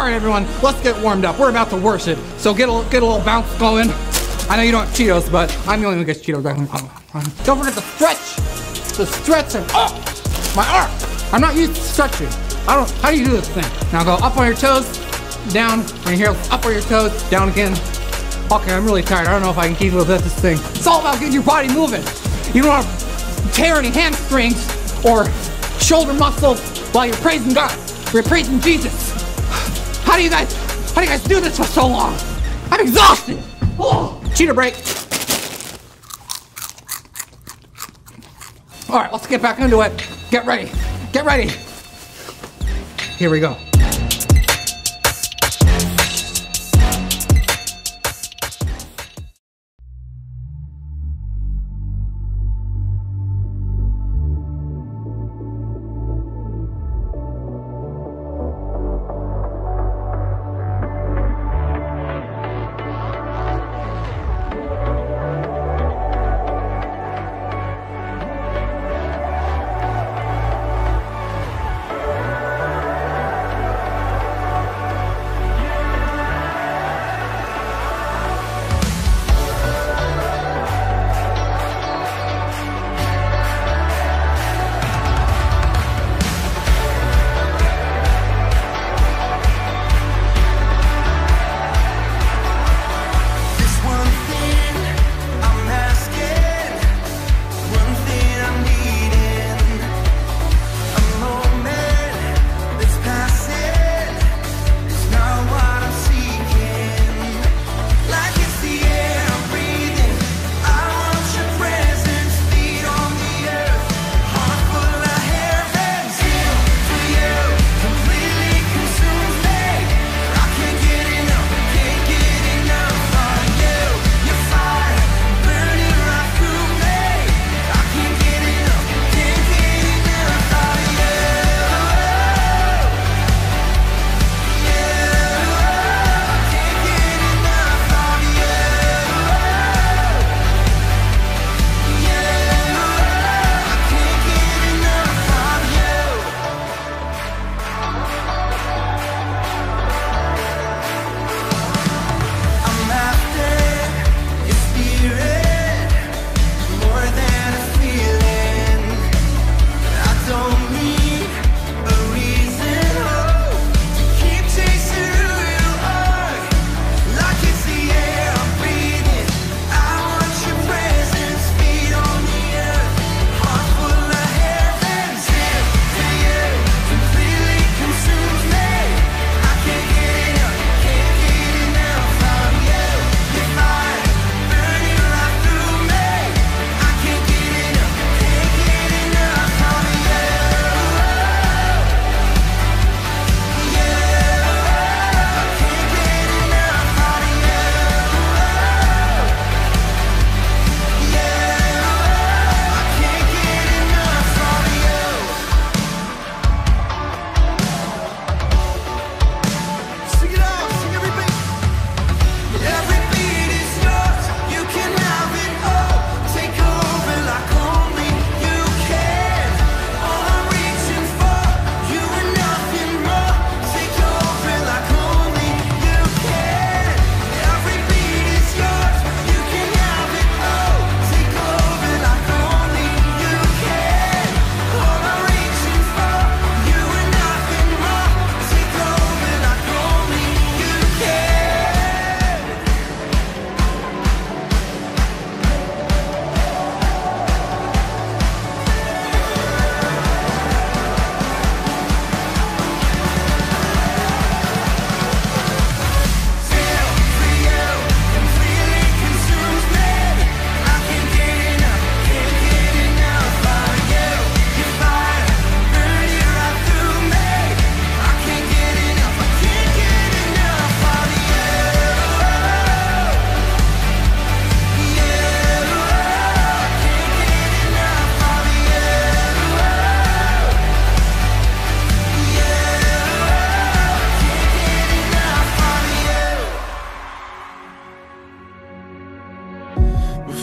Alright everyone, let's get warmed up. We're about to worship, so get a little bounce going. I know you don't have Cheetos, but I'm the only one who gets Cheetos. Don't forget to stretch. The stretch and my arm. I'm not used to stretching. How do you do this thing? Now go up on your toes, down, and here, up on your toes, down again. Okay, I'm really tired. I don't know if I can keep up with this thing. It's all about getting your body moving. You don't want to tear any hamstrings or shoulder muscles while you're praising God. You're praising Jesus. How do you guys do this for so long? I'm exhausted. Oh, cheater break. All right, let's get back into it. Get ready. Get ready. Here we go.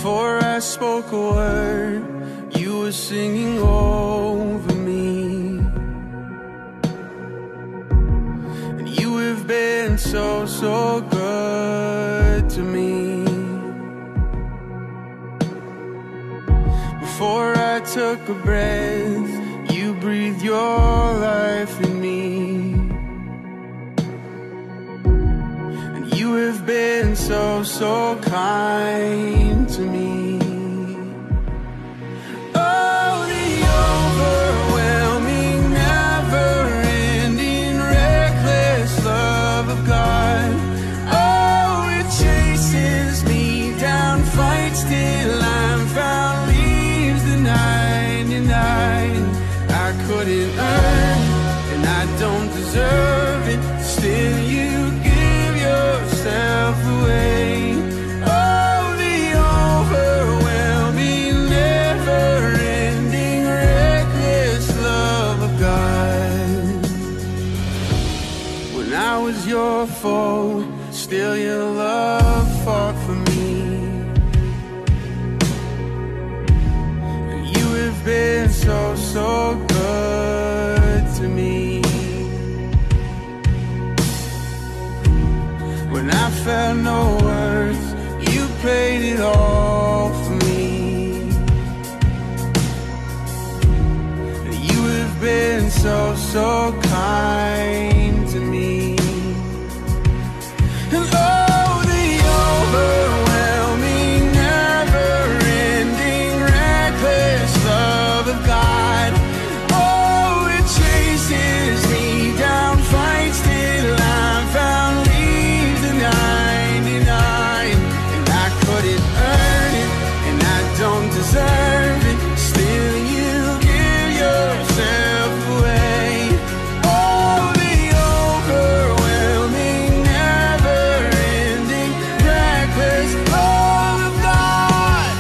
Before I spoke a word, you were singing over me. And you have been so, so good to me. Before I took a breath, you breathed your life in me. And you have been so, so kind to me. Still I'm found, leaves the 99. I couldn't earn it, and I don't deserve it. Still you give yourself away. Oh, the overwhelming, never-ending, reckless love of God. When I was your foe, still your love fought for me. Been so, so good to me. When I felt no worth, you paid it all for me. You have been so, so kind to me. And oh, the overwhelming, never-ending, reckless love of God. Oh, it chases me down, fights till I'm found, leaves the 99. And I couldn't earn it, and I don't deserve it. Still you give yourself away. Oh, the overwhelming, never-ending, reckless love of God.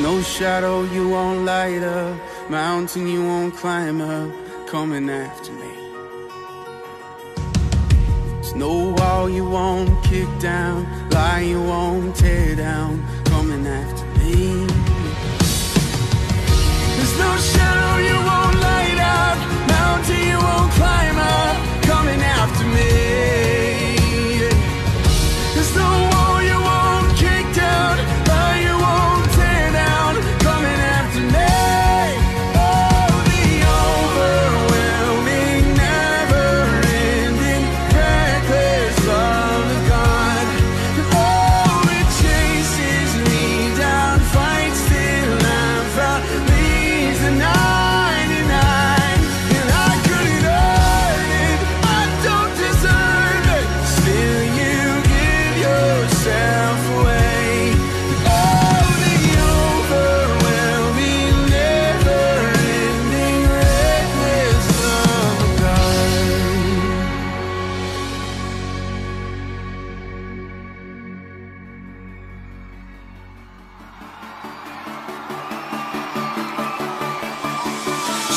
No shadow you won't light up, mountain you won't climb up, coming after me. There's no wall you won't kick down, lie you won't tear down, coming after me. There's no shadow you won't light up, mountain you won't climb up, coming after me. There's no wall you won't kick down, lie you won't tear down, coming after me. Oh, the overwhelming, never-ending, reckless love of God. Oh, it chases me down, fights till I'm found, leaves the 99. And I couldn't earn it, I don't deserve it. Still you give yourself away. Oh, the overwhelming, never-ending, reckless love of God.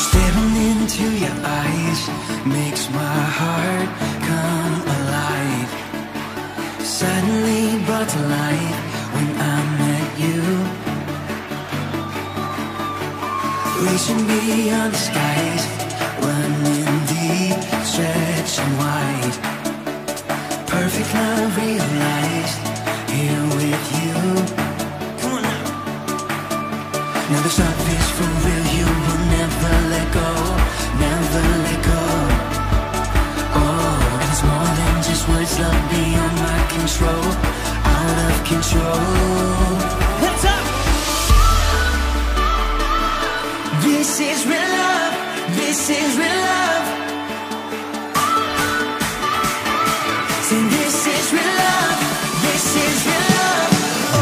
Staring into your eyes makes my heart come alive. Suddenly brought to life when I met you. Reaching beyond the skies, running deep, stretching wide. Perfect love realized here with you. Come on now. Now this love is for real, you will never let go, never let go. Oh, and it's more than just words, love beyond my control, out of control. What's up? This is real love, this is real love. Say this is real love, this is real love. Oh.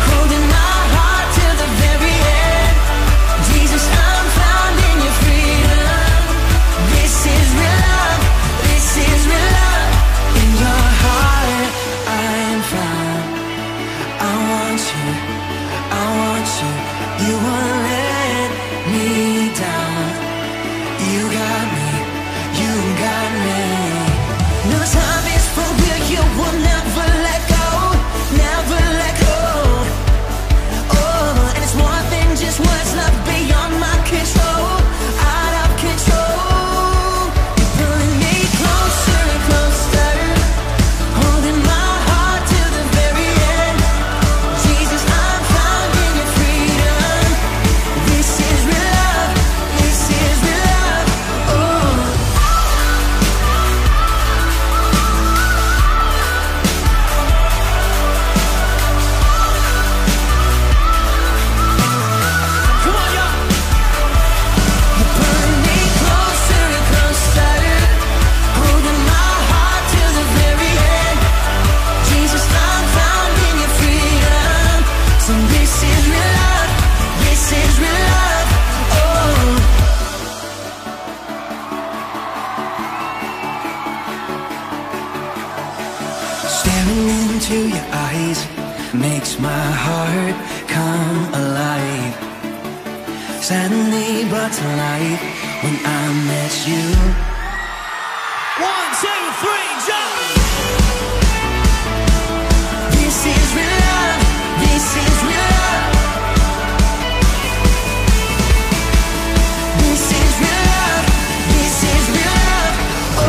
Holding my heart till the very end. Jesus, I'm found in your freedom. makes my heart come alive. Suddenly brought to life when I met you. 1, 2, 3, jump! This is real love. This is real love. This is real love. This is real love. Oh.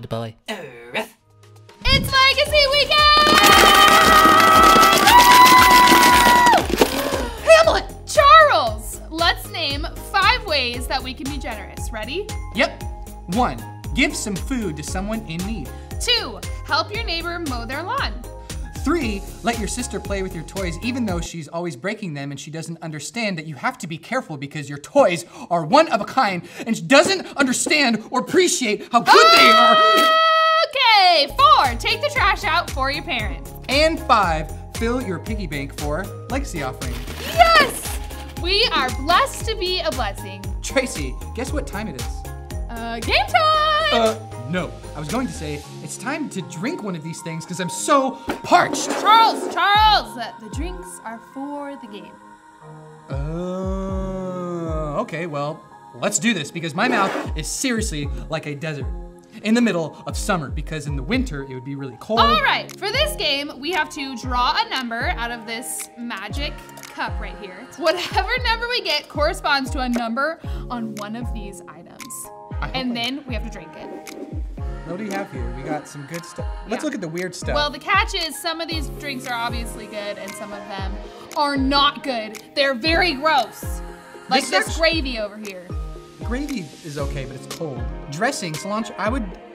Bye. It's Legacy Weekend! Hamlet! Charles, let's name 5 ways that we can be generous. Ready? Yep. 1, give some food to someone in need. 2, help your neighbor mow their lawn. 3, let your sister play with your toys even though she's always breaking them and she doesn't understand that you have to be careful because your toys are one of a kind and she doesn't understand or appreciate how good they are. Okay, 4, take the trash out for your parents. And 5, fill your piggy bank for legacy offering. Yes! We are blessed to be a blessing. Tracy, guess what time it is? Game time! No. I was going to say, it's time to drink one of these things because I'm so parched. Charles, the drinks are for the game. Okay, well, let's do this because my mouth is seriously like a desert in the middle of summer because in the winter it would be really cold. All right, for this game, we have to draw a number out of this magic cup right here. Whatever number we get corresponds to a number on one of these items. And then we have to drink it. What do you have here? We got some good stuff. Let's Yeah. look at the weird stuff. Well, the catch is some of these drinks are obviously good and some of them are not good. They're very gross. Like this gravy over here. Gravy is okay, but it's cold. Dressing, cilantro,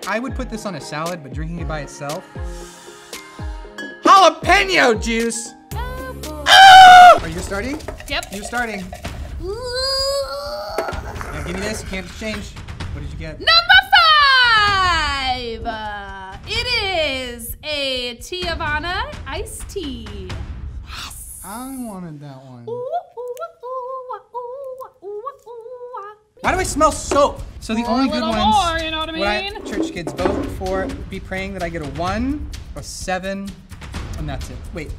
I would put this on a salad, but drinking it by itself. Jalapeno juice! Oh! Are you starting? Yep. You're starting. Now give me this, you can't exchange. What did you get? Number 5! It is a Tiavana iced tea. Yes. I wanted that one. Ooh, ooh, ooh, ooh, ooh, ooh. Why do I smell soap? So the only a good little ones, more, you know what I mean? church kids vote for, be praying that I get a 1, a 7, and that's it. Wait,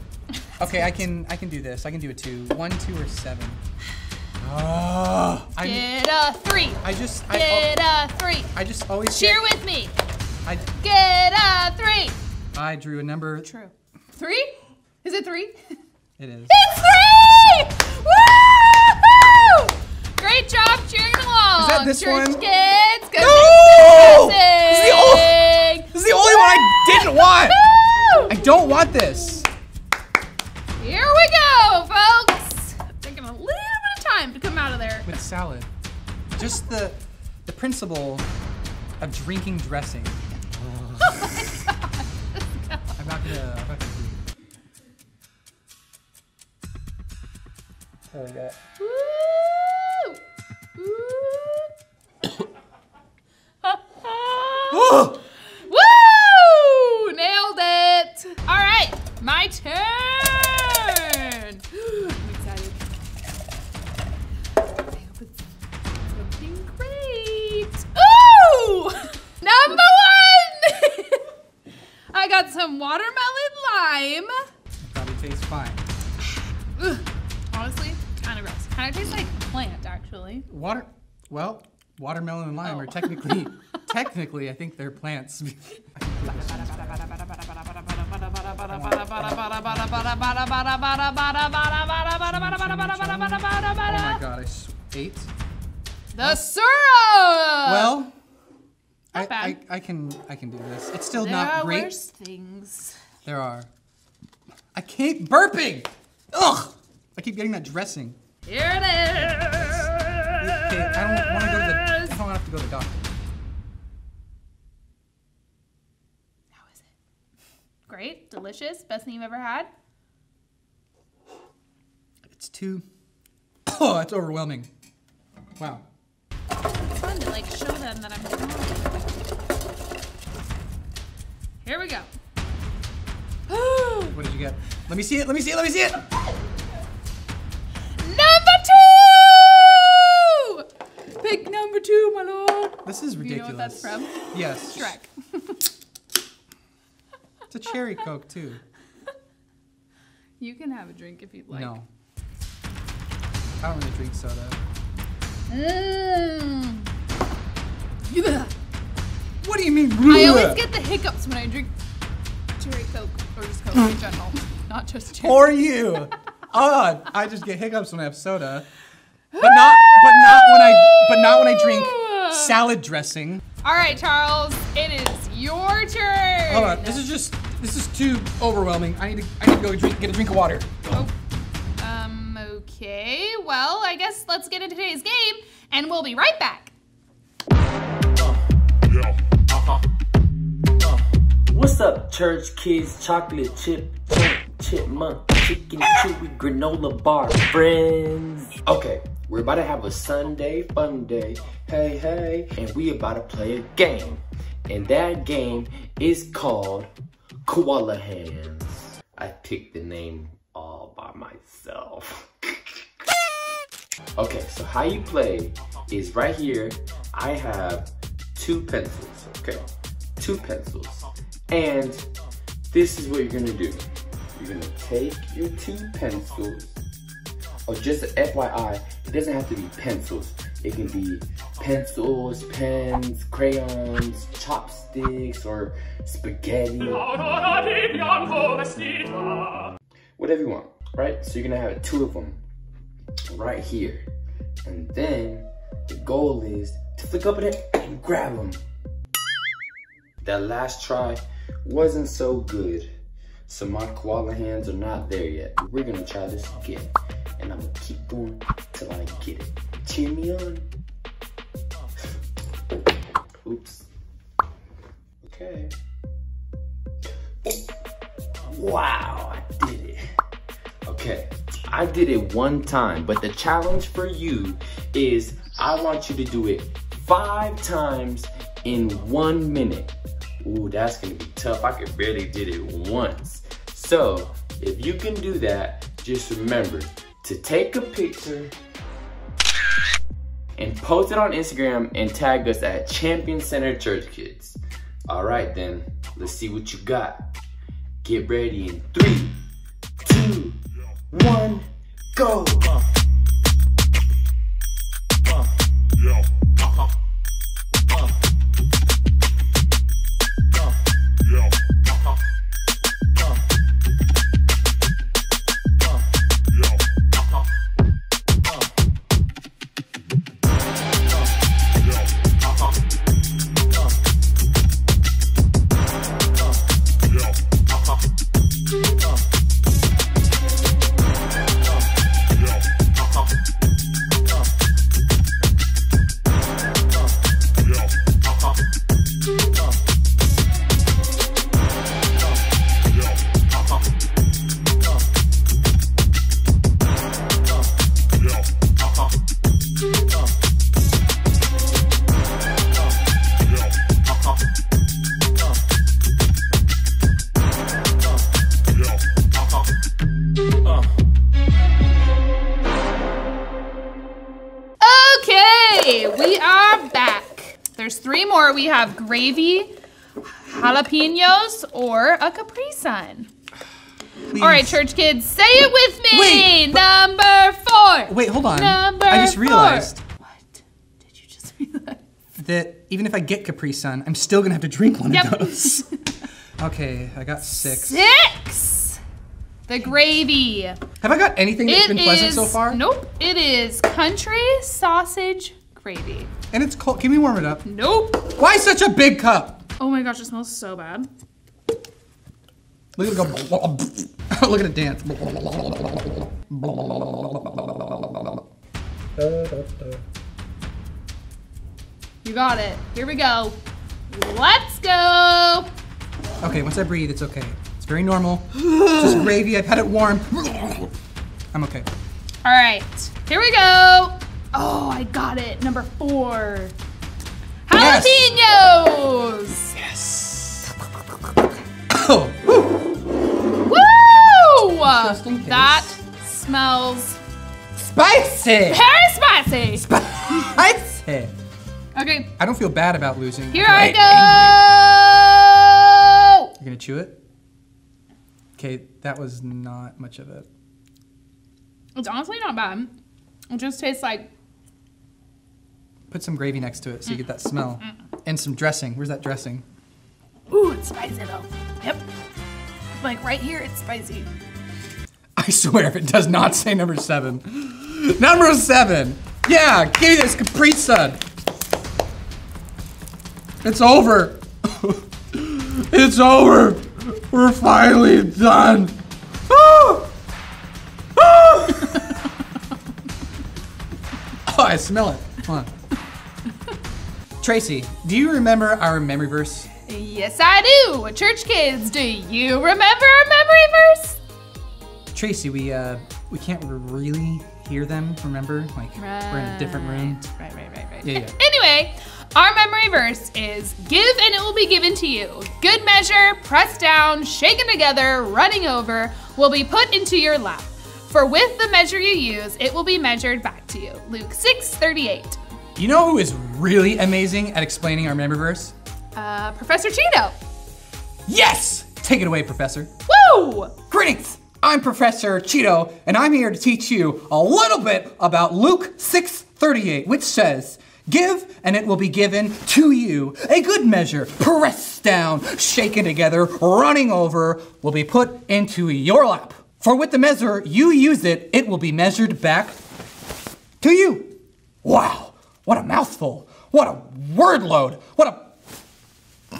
okay, I can do this. I can do a 2, 1, 2, or 7. Oh, Get a 3. Get a 3. I just always Cheer with me. Get a 3. I drew a number. True. 3? Is it 3? It is. It's 3! Woo! Great job cheering along. Is that this Church one? Kids, go No! This is the only one I didn't want. Woo! I don't want this. Here we go, folks. Taking a little bit of time to come out of there. With salad. Just the principle of drinking dressing. Oh my God. I'm not gonna do it. Oh, yeah. Woo! Woo! Nailed it! All right, my turn. I'm excited. I hope it's something great. Ooh! Number 1! I got some watermelon lime. Probably tastes fine. Ugh. Honestly, kind of gross. Kind of tastes like plant, actually. Watermelon and lime are technically, I think they're plants. Oh my God, I ate. The syrup! Well, Not bad. I can do this. It's still There not are great. worse things. There are. I keep burping. Ugh! I keep getting that dressing. Here it is. Okay, I don't want to have to go to the doctor. delicious. Best thing you've ever had? It's too... Oh, it's overwhelming. Wow. It's fun to like show them that I'm strong. Here we go. What did you get? Let me see it, let me see it, let me see it! Number 2! Pick number 2, my lord. This is ridiculous. You know what that's from? Yes. Shrek. It's a cherry Coke, too. You can have a drink if you'd like. No. I don't really drink soda. Yeah. What do you mean? I always get the hiccups when I drink cherry Coke or just Coke in general, not just cherry. Or you. Oh, I just get hiccups when I have soda. But not when I drink salad dressing. All right, Charles, it is your turn. Hold on, this is too overwhelming. I need to go get a drink of water. Oh. Okay, well, I guess let's get into today's game, and we'll be right back. What's up, church kids, chocolate chip, chipmunk, chicken chewy, granola bar friends? Okay, we're about to have a Sunday fun day, hey, hey, and we about to play a game. And that game is called Koala Hands. I picked the name all by myself. Okay, so how you play is right here, I have 2 pencils, okay? 2 pencils. And this is what you're gonna do. You're gonna take your 2 pencils, or just an FYI, it doesn't have to be pencils. It can be pencils, pens, crayons, chopsticks, or spaghetti. Whatever you want, right? So you're gonna have 2 of them right here. And then the goal is to flick up at it and grab them. That last try wasn't so good, so my koala hands are not there yet. But we're gonna try this again, and I'm gonna keep going till I get it. Cheer me on. Oops. Okay. Wow, I did it. Okay, I did it 1 time, but the challenge for you is I want you to do it 5 times in 1 minute. Ooh, that's gonna be tough. I could barely did it once. So, if you can do that, just remember to take a picture and post it on Instagram and tag us at Champion Center Church Kids. All right then, let's see what you got. Get ready in 3, 2, 1, go. We are back. There's 3 more. We have gravy, jalapenos, or a Capri Sun. Please. All right, church kids, say it with me. Wait, Number 4. Wait, hold on. Number I just realized. 4. What did you just realize? That even if I get Capri Sun, I'm still gonna have to drink one Yep. of those. Okay, I got 6. 6. The gravy. Have I got anything that's been pleasant so far? Nope. It is country sausage gravy. And it's cold. Can we warm it up? Nope. Why such a big cup? Oh my gosh, it smells so bad. Look at it go. Look at it dance. You got it. Here we go. Let's go. Okay, once I breathe, it's okay. It's very normal. It's just gravy. I've had it warm. I'm okay. All right, here we go. Oh, I got it. Number 4. Jalapenos. Yes. Oh. Woo! Just in case. That smells Spicy. very spicy. Spicy. Okay, I don't feel bad about losing. here feel I angry. go. You're gonna chew it? Okay, that was not much of it. It's honestly not bad. It just tastes like. Put some gravy next to it so you get that smell. And some dressing. Where's that dressing? Ooh, it's spicy though. Yep. Like right here, it's spicy. I swear if it does not say number 7. Number 7. Yeah, give me this Capri Sun. It's over. It's over. We're finally done. Oh, I smell it. Hold on. Tracy, do you remember our memory verse? Yes, I do. Church kids, do you remember our memory verse? Tracy, we can't really hear them, remember? Like, we're in a different room. Right. Yeah. Anyway, our memory verse is give and it will be given to you. Good measure, pressed down, shaken together, running over, will be put into your lap. For with the measure you use, it will be measured back to you. Luke 6:38. You know who is really amazing at explaining our memory verse? Professor Cheeto. Yes! Take it away, Professor. Woo! Greetings! I'm Professor Cheeto, and I'm here to teach you a little bit about Luke 6:38, which says, give and it will be given to you. A good measure, pressed down, shaken together, running over, will be put into your lap. For with the measure you use it, it will be measured back to you. Wow, what a mouthful. What a word load.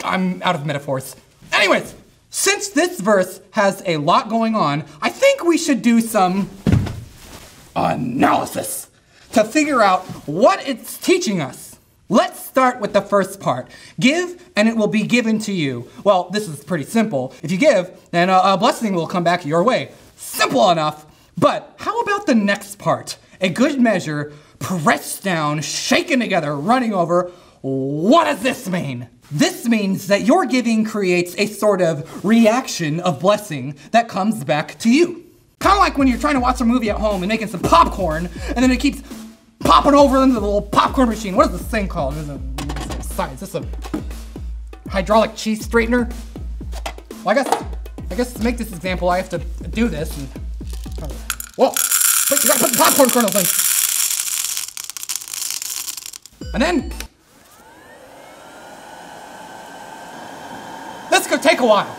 I'm out of metaphors. Anyways, since this verse has a lot going on, I think we should do some analysis to figure out what it's teaching us. Let's start with the first part. Give and it will be given to you. Well, this is pretty simple. If you give, then a blessing will come back your way. Simple enough. But how about the next part? A good measure, pressed down, shaken together, running over. What does this mean? This means that your giving creates a sort of reaction of blessing that comes back to you. Kind of like when you're trying to watch a movie at home and making some popcorn, and then it keeps popping over into the little popcorn machine. What is this thing called? Is this a hydraulic cheese straightener? Well, I guess to make this example, I have to do this. And, whoa! Wait, you gotta put the popcorn kernels in. And then this could take a while.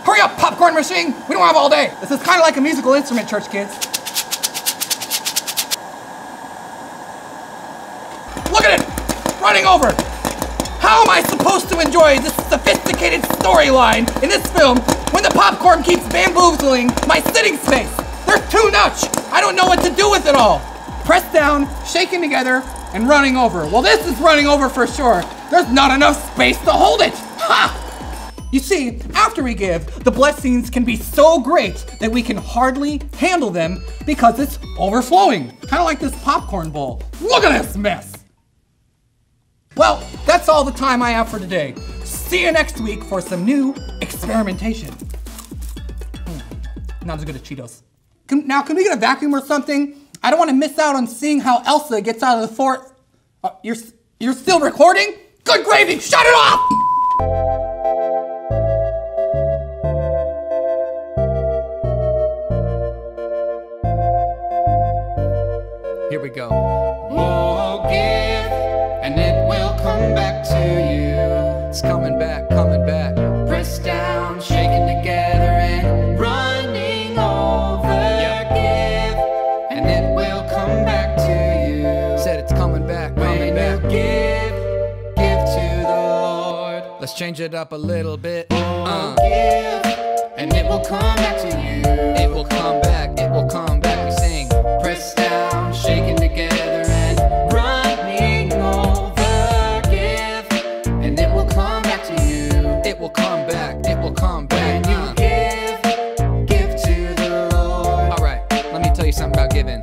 Hurry up, popcorn machine! We don't have all day. This is kind of like a musical instrument, church kids. Look at it! Running over! How am I supposed to enjoy this sophisticated storyline in this film when the popcorn keeps bamboozling my sitting space? There's too much! I don't know what to do with it all. Pressed down, shaken together, and running over. Well, this is running over for sure. There's not enough space to hold it. Ha! You see, after we give, the blessings can be so great that we can hardly handle them because it's overflowing. Kind of like this popcorn bowl. Look at this mess. Well, that's all the time I have for today. See you next week for some new experimentation. Not as good as Cheetos. Now, can we get a vacuum or something? I don't want to miss out on seeing how Elsa gets out of the fort. You're still recording? Good gravy, shut it off! Here we go. Oh, give, and it will come back to you. It's coming back, coming back. Pressed down, shaken together, and running over. Yep. Give, and it will come back to you. Said it's coming back, coming back. Give to the Lord. Let's change it up a little bit. Give, and it will come back to you. It will come back, it will come back. We sing. Pressed down, shaken together, and running over. Give, and it will come back to you. It come back. Give to the Lord. Alright, let me tell you something about giving.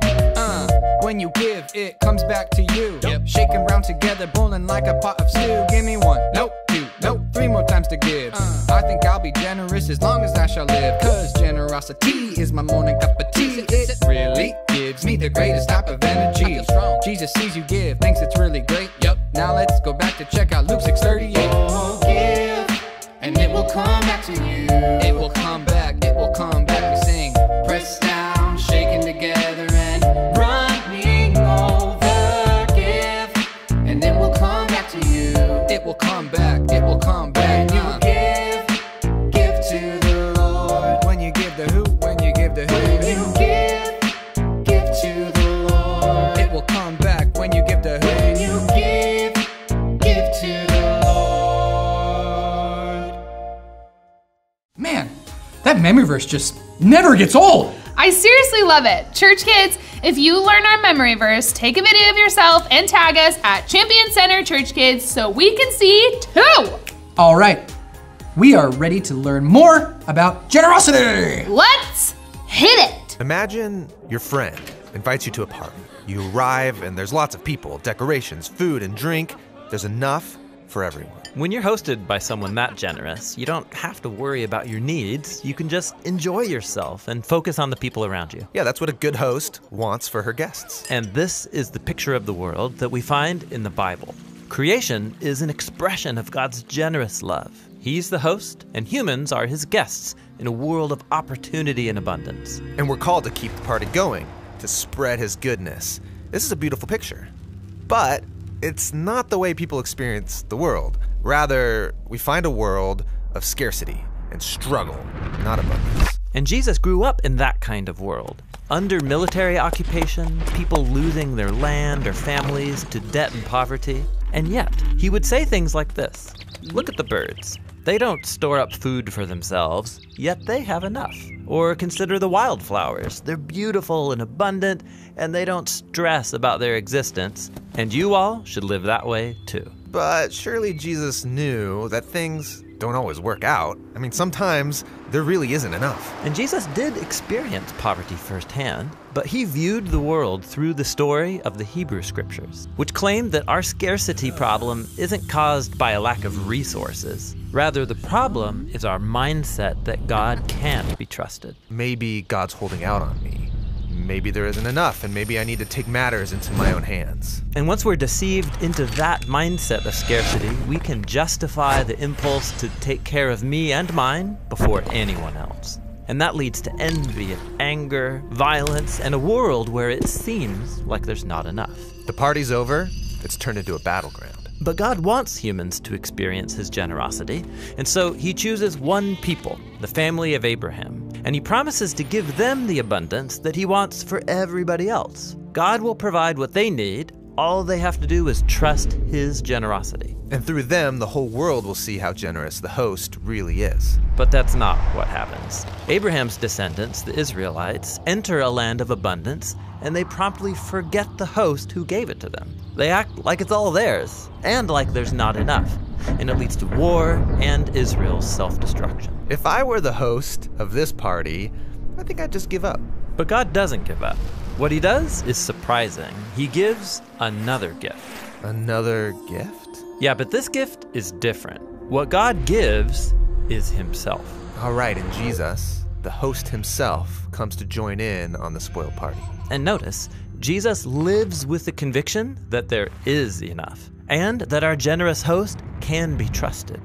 When you give, it comes back to you. Yep. Shaking round together, boiling like a pot of stew. Give me one, nope, two, nope, three more times to give. I think I'll be generous as long as I shall live. Cause generosity is my morning cup of tea. It really gives me the greatest type of energy. Jesus sees you give, thinks it's really great. Yep. Now let's go back to check out Luke 6:38. Oh, give, and it will come back to you. It will come back, it will come back. We sing, Pressed down, shaken together, and running over. Give, and it will come back to you. it will come back, it will come back. Give to the Lord. When you give the who, when you give the who, You give to the Lord. it will come back. When you give the who, You give to the Lord. man, that memory verse just never gets old. I seriously love it. Church kids, if you learn our memory verse, take a video of yourself and tag us at Champion Center Church Kids so we can see too. All right, we are ready to learn more about generosity. Let's hit it. Imagine your friend invites you to a party. You arrive and there's lots of people, decorations, food and drink. There's enough for everyone. When you're hosted by someone that generous, you don't have to worry about your needs. You can just enjoy yourself and focus on the people around you. Yeah, that's what a good host wants for her guests. And this is the picture of the world that we find in the Bible. Creation is an expression of God's generous love. He's the host, and humans are his guests in a world of opportunity and abundance. And we're called to keep the party going, to spread his goodness. This is a beautiful picture. But it's not the way people experience the world. Rather, we find a world of scarcity and struggle, not abundance. And Jesus grew up in that kind of world. Under military occupation, people losing their land or families to debt and poverty. And yet, he would say things like this. Look at the birds. They don't store up food for themselves, yet they have enough. Or consider the wildflowers. They're beautiful and abundant, and they don't stress about their existence. And you all should live that way too. But surely Jesus knew that things don't always work out. I mean, sometimes there really isn't enough. And Jesus did experience poverty firsthand, but he viewed the world through the story of the Hebrew Scriptures, which claimed that our scarcity problem isn't caused by a lack of resources. Rather, the problem is our mindset that God can't be trusted. Maybe God's holding out on me. Maybe there isn't enough, and maybe I need to take matters into my own hands. And once we're deceived into that mindset of scarcity, we can justify the impulse to take care of me and mine before anyone else. And that leads to envy and anger, violence, and a world where it seems like there's not enough. The party's over, it's turned into a battleground. But God wants humans to experience his generosity, and so he chooses one people, the family of Abraham, and he promises to give them the abundance that he wants for everybody else. God will provide what they need. All they have to do is trust his generosity. And through them, the whole world will see how generous the host really is. But that's not what happens. Abraham's descendants, the Israelites, enter a land of abundance, and they promptly forget the host who gave it to them. They act like it's all theirs, and like there's not enough, and it leads to war and Israel's self-destruction. If I were the host of this party, I think I'd just give up. But God doesn't give up. What he does is surprising. He gives another gift. Another gift? Yeah, but this gift is different. What God gives is himself. All right, and Jesus, the host himself, comes to join in on the spoiled party. And notice, Jesus lives with the conviction that there is enough, and that our generous host can be trusted.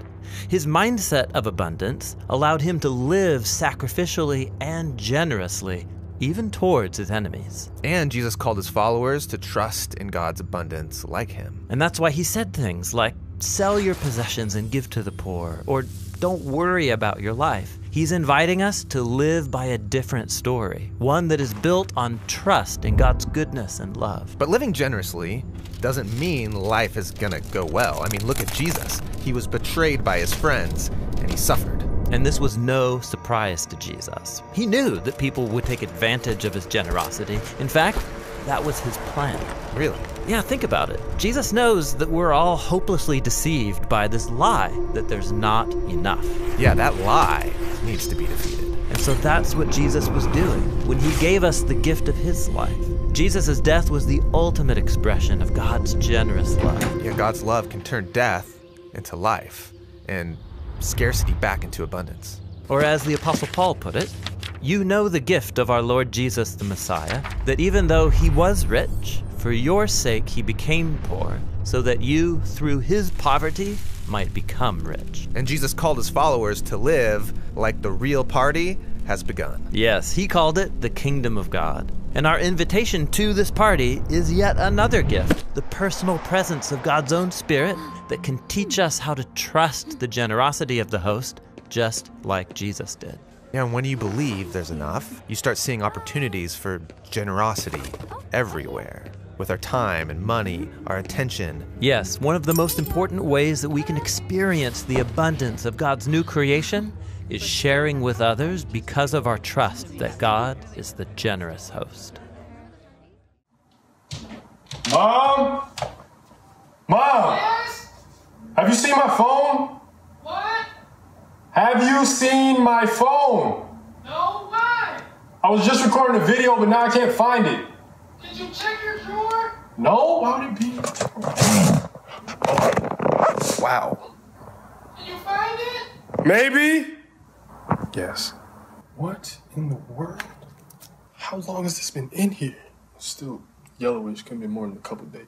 His mindset of abundance allowed him to live sacrificially and generously, even towards his enemies. And Jesus called his followers to trust in God's abundance like him. And that's why he said things like, sell your possessions and give to the poor, or don't worry about your life. He's inviting us to live by a different story, one that is built on trust in God's goodness and love. But living generously doesn't mean life is gonna go well. I mean, look at Jesus. He was betrayed by his friends, and he suffered. And this was no surprise to Jesus. He knew that people would take advantage of his generosity. In fact, That was his plan. Really? Yeah, think about it. Jesus knows that we're all hopelessly deceived by this lie that there's not enough. Yeah, that lie needs to be defeated. And so that's what Jesus was doing when he gave us the gift of his life. Jesus' death was the ultimate expression of God's generous love. Yeah, God's love can turn death into life and scarcity back into abundance. Or as the Apostle Paul put it, you know the gift of our Lord Jesus the Messiah, that even though he was rich, for your sake he became poor, so that you, through his poverty, might become rich. And Jesus called his followers to live like the real party has begun. Yes, he called it the kingdom of God. And our invitation to this party is yet another gift, the personal presence of God's own Spirit that can teach us how to trust the generosity of the host, just like Jesus did. Yeah, and when you believe there's enough, you start seeing opportunities for generosity everywhere. With our time and money, our attention. Yes, one of the most important ways that we can experience the abundance of God's new creation is sharing with others because of our trust that God is the generous host. Mom? Mom? Yes? Have you seen my phone? What? Have you seen my phone? No, why? I was just recording a video, but now I can't find it. Did you check your drawer? No? Why would it be? Wow. Did you find it? Maybe? Yes. What in the world? How long has this been in here? Still yellowish, couldn't be more than a couple days.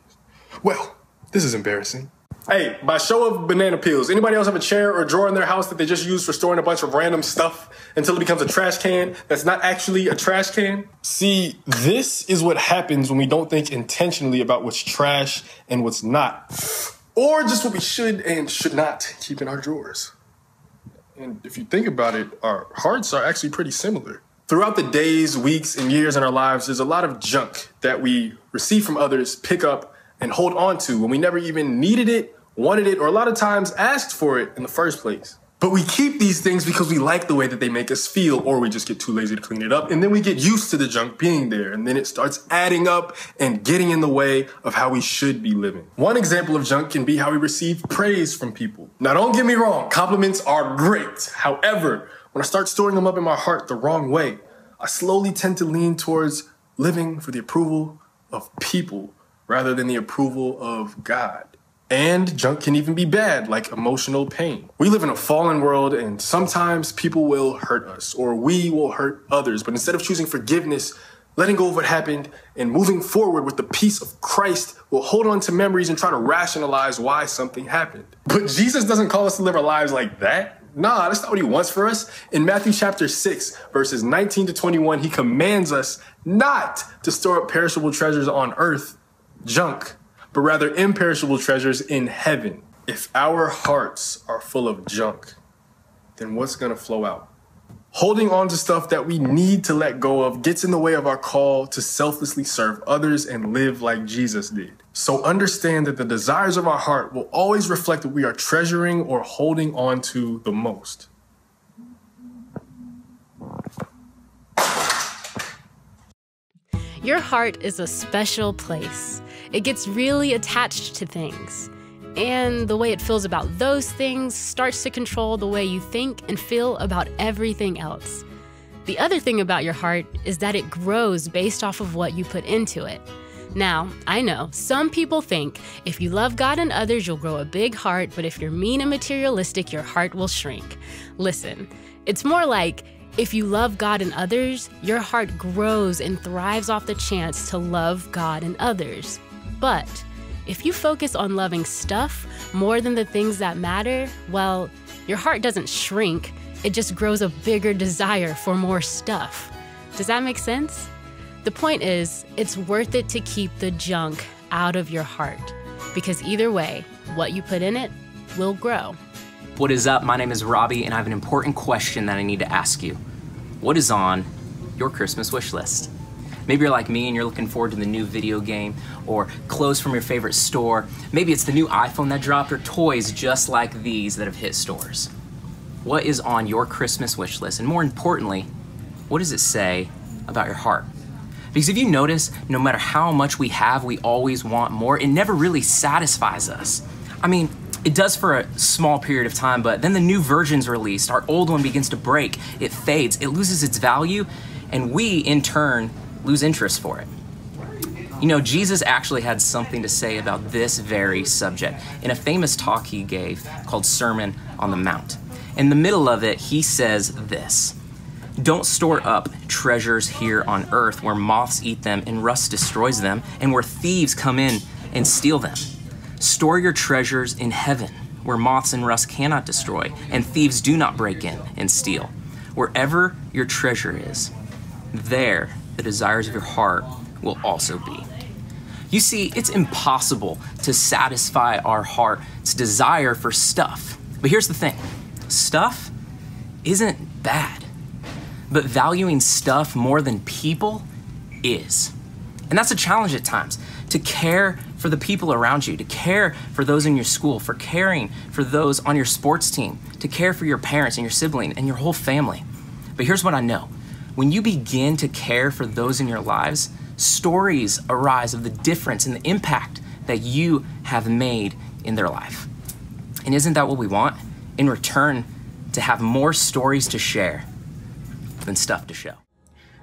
Well, this is embarrassing. Hey, by show of banana peels, anybody else have a chair or a drawer in their house that they just use for storing a bunch of random stuff until it becomes a trash can that's not actually a trash can? See, this is what happens when we don't think intentionally about what's trash and what's not. Or just what we should and should not keep in our drawers. And if you think about it, our hearts are actually pretty similar. Throughout the days, weeks, and years in our lives, there's a lot of junk that we receive from others, pick up, and hold on to when we never even needed it, wanted it, or a lot of times asked for it in the first place. But we keep these things because we like the way that they make us feel, or we just get too lazy to clean it up, and then we get used to the junk being there, and then it starts adding up and getting in the way of how we should be living. One example of junk can be how we receive praise from people. Now, don't get me wrong, compliments are great. However, when I start storing them up in my heart the wrong way, I slowly tend to lean towards living for the approval of people rather than the approval of God. And junk can even be bad, like emotional pain. We live in a fallen world, and sometimes people will hurt us, or we will hurt others. But instead of choosing forgiveness, letting go of what happened, and moving forward with the peace of Christ, we'll hold on to memories and try to rationalize why something happened. But Jesus doesn't call us to live our lives like that. Nah, that's not what he wants for us. In Matthew chapter 6, verses 19 to 21, he commands us not to store up perishable treasures on earth, junk, but rather imperishable treasures in heaven. If our hearts are full of junk, then what's gonna flow out? Holding on to stuff that we need to let go of gets in the way of our call to selflessly serve others and live like Jesus did. So understand that the desires of our heart will always reflect what we are treasuring or holding on to the most. Your heart is a special place. It gets really attached to things. And the way it feels about those things starts to control the way you think and feel about everything else. The other thing about your heart is that it grows based off of what you put into it. Now, I know, some people think if you love God and others, you'll grow a big heart, but if you're mean and materialistic, your heart will shrink. Listen, it's more like if you love God and others, your heart grows and thrives off the chance to love God and others. But if you focus on loving stuff more than the things that matter, well, your heart doesn't shrink, it just grows a bigger desire for more stuff. Does that make sense? The point is, it's worth it to keep the junk out of your heart, because either way, what you put in it will grow. What is up? My name is Robbie, and I have an important question that I need to ask you. What is on your Christmas wish list? Maybe you're like me and you're looking forward to the new video game or clothes from your favorite store. Maybe it's the new iPhone that dropped or toys just like these that have hit stores. What is on your Christmas wish list? And more importantly, what does it say about your heart? Because if you notice, no matter how much we have, we always want more. It never really satisfies us. I mean, it does for a small period of time, but then the new version's released, our old one begins to break, it fades, it loses its value, and we, in turn, lose interest for it. You know, Jesus actually had something to say about this very subject in a famous talk he gave called Sermon on the Mount. In the middle of it, he says this: "Don't store up treasures here on earth where moths eat them and rust destroys them, and where thieves come in and steal them. Store your treasures in heaven, where moths and rust cannot destroy, and thieves do not break in and steal. Wherever your treasure is, there the desires of your heart will also be." You see, it's impossible to satisfy our heart's desire for stuff. But here's the thing, stuff isn't bad, but valuing stuff more than people is. And that's a challenge at times, to care for the people around you, to care for those in your school, for caring for those on your sports team, to care for your parents and your sibling and your whole family. But here's what I know. When you begin to care for those in your lives, stories arise of the difference and the impact that you have made in their life. And isn't that what we want? In return, to have more stories to share than stuff to show.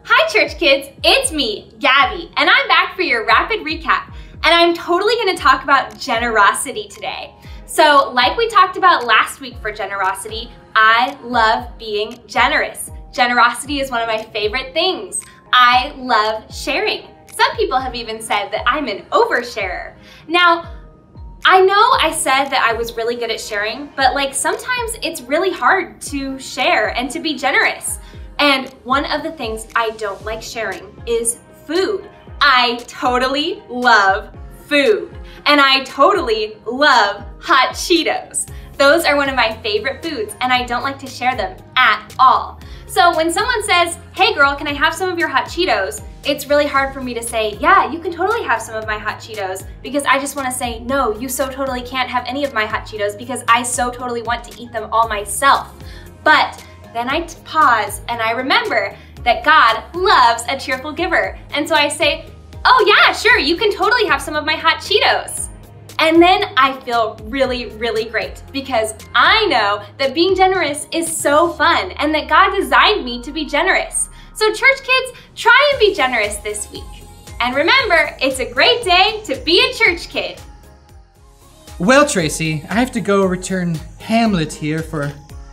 Hi church kids, it's me, Gabby, and I'm back for your rapid recap. And I'm totally gonna talk about generosity today. So like we talked about last week for generosity, I love being generous. Generosity is one of my favorite things. I love sharing. Some people have even said that I'm an oversharer. Now, I know I said that I was really good at sharing, but like sometimes it's really hard to share and to be generous. And one of the things I don't like sharing is food. I totally love food. And I totally love hot Cheetos. Those are one of my favorite foods and I don't like to share them at all. So when someone says, "Hey girl, can I have some of your hot Cheetos?" it's really hard for me to say, "Yeah, you can totally have some of my hot Cheetos," because I just want to say, "No, you so totally can't have any of my hot Cheetos because I so totally want to eat them all myself." But then I pause and I remember that God loves a cheerful giver. And so I say, "Oh yeah, sure, you can totally have some of my hot Cheetos." And then I feel really, really great because I know that being generous is so fun and that God designed me to be generous. So church kids, try and be generous this week. And remember, it's a great day to be a church kid. Well, Tracy, I have to go return Hamlet here for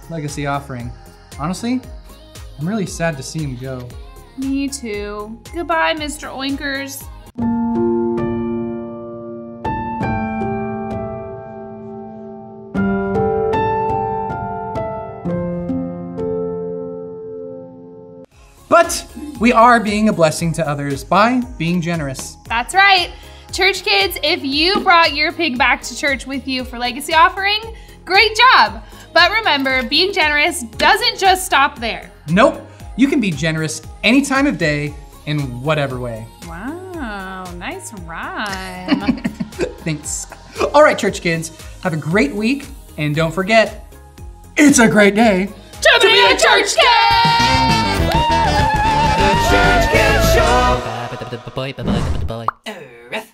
legacy offering. Honestly, I'm really sad to see him go. Me too. Goodbye, Mr. Oinkers. But we are being a blessing to others by being generous. That's right. Church kids, if you brought your pig back to church with you for legacy offering, great job. But remember, being generous doesn't just stop there. Nope, you can be generous any time of day in whatever way. Wow, nice rhyme. Thanks. All right, church kids, have a great week. And don't forget, it's a great day to be a church kid! The Church Kid Show! Bye.